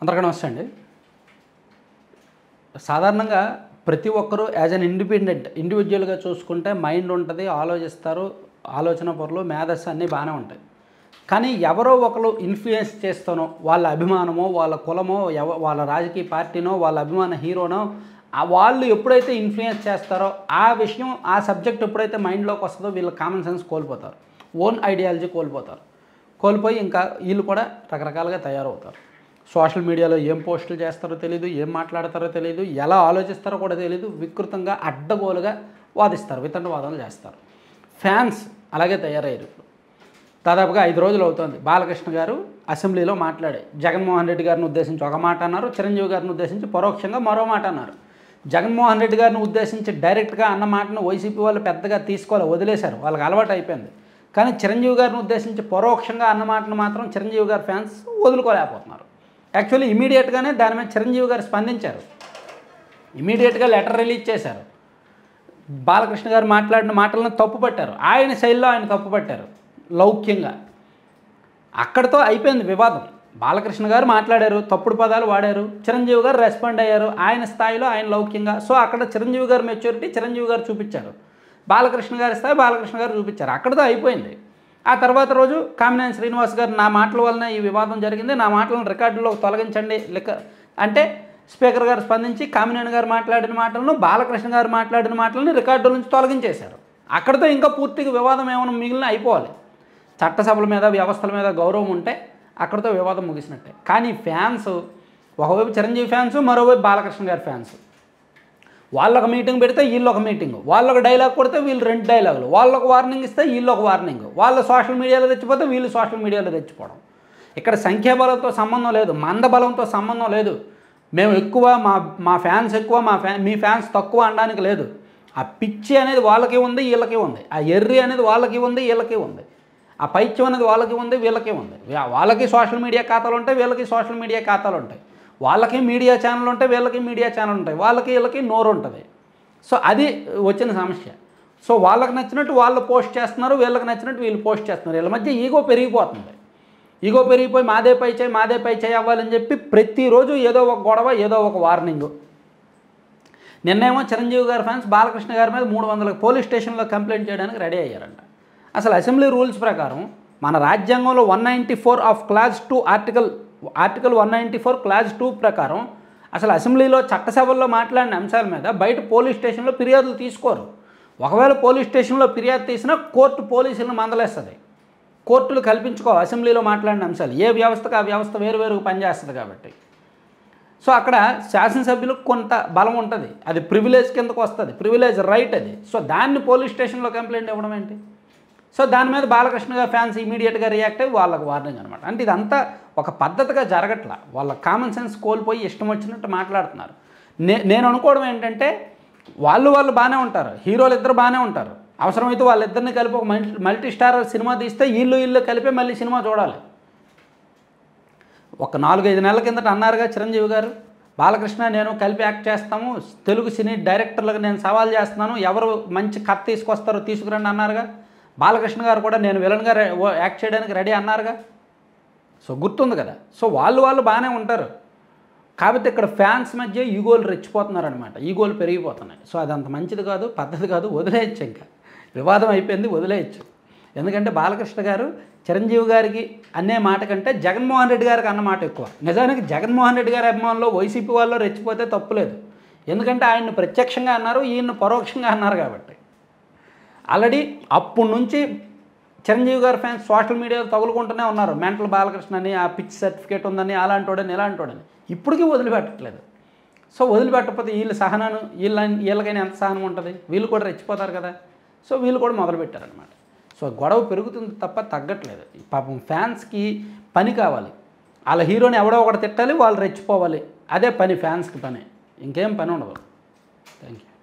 అందరికీ నమస్తే అండి. సాధారణంగా ప్రతి ఒక్కరూ యాజ్ అన్ ఇండివిజువల్గా చూసుకుంటే మైండ్ ఉంటుంది, ఆలోచిస్తారు, ఆలోచన పరులు, మేధస్సు అన్నీ బాగానే ఉంటాయి. కానీ ఎవరో ఒకరు ఇన్ఫ్లుయెన్స్ చేస్తానో, వాళ్ళ అభిమానమో, వాళ్ళ కులమో, వాళ్ళ రాజకీయ పార్టీనో, వాళ్ళ అభిమాన హీరోనో వాళ్ళు ఎప్పుడైతే ఇన్ఫ్లుయెన్స్ చేస్తారో ఆ విషయం, ఆ సబ్జెక్ట్ ఎప్పుడైతే మైండ్లోకి వస్తుందో వీళ్ళ కామన్ సెన్స్ కోల్పోతారు, ఓన్ ఐడియాలజీ కోల్పోతారు. కోల్పోయి ఇంకా వీళ్ళు కూడా రకరకాలుగా తయారవుతారు. సోషల్ మీడియాలో ఏం పోస్టులు చేస్తారో తెలియదు, ఏం మాట్లాడతారో తెలియదు, ఎలా ఆలోచిస్తారో కూడా తెలియదు, వికృతంగా అడ్డగోలుగా వాదిస్తారు, వితండవాదాలు చేస్తారు. ఫ్యాన్స్ అలాగే తయారయ్యారు. ఇప్పుడు దాదాపుగా 5 రోజులు అవుతుంది బాలకృష్ణ గారు అసెంబ్లీలో మాట్లాడే జగన్మోహన్ రెడ్డి గారిని ఉద్దేశించి ఒక మాట అన్నారు, చిరంజీవి గారిని ఉద్దేశించి పరోక్షంగా మరో మాట అన్నారు. జగన్మోహన్ రెడ్డి గారిని ఉద్దేశించి డైరెక్ట్గా అన్న మాటను వైసీపీ వాళ్ళు పెద్దగా తీసుకోవాలి, వదిలేశారు, వాళ్ళకి అలవాటు అయిపోయింది. కానీ చిరంజీవి గారిని ఉద్దేశించి పరోక్షంగా అన్న మాటను మాత్రం చిరంజీవి గారి ఫ్యాన్స్ వదులుకోలేకపోతున్నారు. యాక్చువల్లీ ఇమీడియట్గానే దాని మీద చిరంజీవి గారు స్పందించారు, ఇమీడియట్గా లెటర్ రిలీజ్ చేశారు. బాలకృష్ణ గారు మాట్లాడిన మాటలను తప్పుపట్టారు, ఆయన శైలిలో ఆయన తప్పుపట్టారు లౌక్యంగా. అక్కడితో అయిపోయింది వివాదం. బాలకృష్ణ గారు మాట్లాడారు, తప్పుడు పదాలు వాడారు, చిరంజీవి గారు రెస్పాండ్ అయ్యారు ఆయన స్థాయిలో, ఆయన లౌక్యంగా. సో అక్కడ చిరంజీవి గారు మెచ్యూరిటీ చిరంజీవి గారు చూపించారు, బాలకృష్ణ గారి స్థాయి బాలకృష్ణ గారు చూపించారు. అక్కడితో అయిపోయింది. ఆ తర్వాత రోజు కామినేని శ్రీనివాస్ గారు నా మాటల వలన ఈ వివాదం జరిగింది, నా మాటలను రికార్డులోకి తొలగించండి అంటే స్పీకర్ గారు స్పందించి కామినేని గారు మాట్లాడిన మాటలను, బాలకృష్ణ గారు మాట్లాడిన మాటలను రికార్డుల నుంచి తొలగించేశారు. అక్కడితో ఇంకా పూర్తిగా వివాదం ఏమైనా మిగిలిన అయిపోవాలి. చట్టసభల మీద, వ్యవస్థల మీద గౌరవం ఉంటే అక్కడితో వివాదం ముగిసినట్టే. కానీ ఫ్యాన్స్ ఒకవైపు చిరంజీవి ఫ్యాన్స్, మరోవైపు బాలకృష్ణ గారి ఫ్యాన్స్, వాళ్ళొక మీటింగ్ పెడితే వీళ్ళొక మీటింగ్, వాళ్ళొక డైలాగ్ కొడితే వీళ్ళు 2 డైలాగులు, వాళ్ళొక వార్నింగ్ ఇస్తే వీళ్ళొక వార్నింగ్, వాళ్ళు సోషల్ మీడియాలో తెచ్చిపోతే వీళ్ళు సోషల్ మీడియాలో తెచ్చిపోవడం. ఇక్కడ సంఖ్యాబలంతో సంబంధం లేదు, మందబలంతో సంబంధం లేదు. మేము ఎక్కువ, మా ఫ్యాన్స్ ఎక్కువ, మీ ఫ్యాన్స్ తక్కువ అనడానికి లేదు. ఆ పిచ్చి అనేది వాళ్ళకి ఉంది, వీళ్ళకి ఉంది. ఆ ఎర్రి అనేది వాళ్ళకి ఉంది, వీళ్ళకి ఉంది. ఆ పైత్యం అనేది వాళ్ళకి ఉంది, వీళ్ళకి ఉంది. వాళ్ళకి సోషల్ మీడియా ఖాతాలు ఉంటాయి, వీళ్ళకి సోషల్ మీడియా ఖాతాలు ఉంటాయి. వాళ్ళకి మీడియా ఛానల్ ఉంటాయి, వీళ్ళకి మీడియా ఛానల్ ఉంటాయి. వాళ్ళకి వీళ్ళకి నోరు ఉంటుంది. సో అది వచ్చిన సమస్య. సో వాళ్ళకి నచ్చినట్టు వాళ్ళు పోస్ట్ చేస్తున్నారు, వీళ్ళకి నచ్చినట్టు వీళ్ళు పోస్ట్ చేస్తున్నారు. వీళ్ళ మధ్య ఈగో పెరిగిపోతుంది. ఈగో పెరిగిపోయి మాదే పై చేయి అవ్వాలని చెప్పి ప్రతిరోజు ఏదో ఒక గొడవ, ఏదో ఒక వార్నింగ్. నిన్నేమో చిరంజీవి గారి ఫ్యాన్స్ బాలకృష్ణ గారి మీద 300 పోలీస్ స్టేషన్లో కంప్లైంట్ చేయడానికి రెడీ అయ్యారంట. అసలు అసెంబ్లీ రూల్స్ ప్రకారం మన రాజ్యాంగంలో 194 ఆఫ్ క్లాజ్ 2 ఆర్టికల్ 194 క్లాజ్ 2 ప్రకారం అసలు అసెంబ్లీలో చట్టసభల్లో మాట్లాడిన అంశాల మీద బయట పోలీస్ స్టేషన్లో ఫిర్యాదులు తీసుకోరు. ఒకవేళ పోలీస్ స్టేషన్లో ఫిర్యాదు తీసినా కోర్టు పోలీసులను మందలేస్తుంది. కోర్టులు కల్పించుకో అసెంబ్లీలో మాట్లాడిన అంశాలు. ఏ వ్యవస్థకు ఆ వ్యవస్థ వేరువేరుగా పనిచేస్తుంది కాబట్టి. సో అక్కడ శాసనసభ్యులకు కొంత బలం ఉంటుంది, అది ప్రివిలేజ్ కిందకు వస్తుంది, ప్రివిలేజ్ రైట్ అది. సో దాన్ని పోలీస్ స్టేషన్లో కంప్లైంట్ ఇవ్వడం ఏంటి? సో దాని మీద బాలకృష్ణ గారి ఫ్యాన్స్ ఇమీడియట్గా రియాక్ట్ అయ్యి వాళ్ళకు వార్నింగ్ అనమాట. అంటే ఇదంతా ఒక పద్ధతిగా జరగట్లా, వాళ్ళ కామన్ సెన్స్ కోల్పోయి ఇష్టం వచ్చినట్టు మాట్లాడుతున్నారు. నేను అనుకోవడం ఏంటంటే వాళ్ళు బాగానే ఉంటారు, హీరోలు ఇద్దరు బాగానే ఉంటారు. అవసరమైతే వాళ్ళిద్దరిని కలిపి ఒక మల్టీ స్టార్ సినిమా తీస్తే వీళ్ళు కలిపే మళ్ళీ సినిమా చూడాలి. ఒక 4-5 నెలల కిందట అన్నారుగా చిరంజీవి గారు, బాలకృష్ణ నేను కలిపి యాక్ట్ చేస్తాము, తెలుగు సినీ డైరెక్టర్లకు నేను సవాల్ చేస్తున్నాను, ఎవరు మంచి కథ తీసుకొస్తారో తీసుకురండి అన్నారుగా. బాలకృష్ణ గారు కూడా నేను విలన్గా యాక్ట్ చేయడానికి రెడీ అన్నారుగా. సో గుర్తుంది కదా. సో వాళ్ళు బాగానే ఉంటారు. కాబట్టి ఇక్కడ ఫ్యాన్స్ మధ్య ఈగోలు రెచ్చిపోతున్నారనమాట, ఈగోలు పెరిగిపోతున్నాయి. సో అది అంత మంచిది కాదు, పద్ధతి కాదు, వదిలేయచ్చు. ఇంకా వివాదం అయిపోయింది, వదిలేయచ్చు. ఎందుకంటే బాలకృష్ణ గారు చిరంజీవి గారికి అనే మాట కంటే జగన్మోహన్ రెడ్డి గారికి అన్న మాట ఎక్కువ. నిజానికి జగన్మోహన్ రెడ్డి గారి అభిమానులు వైసీపీ వాళ్ళు రెచ్చిపోతే తప్పులేదు, ఎందుకంటే ఆయన్ని ప్రత్యక్షంగా అన్నారు, ఈయన్ని పరోక్షంగా అన్నారు కాబట్టి. ఆల్రెడీ అప్పటి నుంచి చిరంజీవి గారి ఫ్యాన్స్ సోషల్ మీడియాలో తగులుకుంటూనే ఉన్నారు. మెంటల్ బాలకృష్ణ అని, ఆ పిచ్ సర్టిఫికేట్ ఉందని, అలాంటోడని ఇలాంటోడని. ఇప్పటికీ వదిలిపెట్టట్లేదు. సో వదిలిపెట్టకపోతే వీళ్ళకైనా ఎంత సహనం ఉంటుంది? వీళ్ళు కూడా రెచ్చిపోతారు కదా. సో వీళ్ళు కూడా మొదలుపెట్టారనమాట. సో గొడవ పెరుగుతుంది తప్ప తగ్గట్లేదు. పాపం ఫ్యాన్స్కి పని కావాలి, వాళ్ళ హీరోని ఎవడో ఒకటి తిట్టాలి, వాళ్ళు రెచ్చిపోవాలి. అదే పని ఫ్యాన్స్కి పని, ఇంకేం పని ఉండదు. Thank you.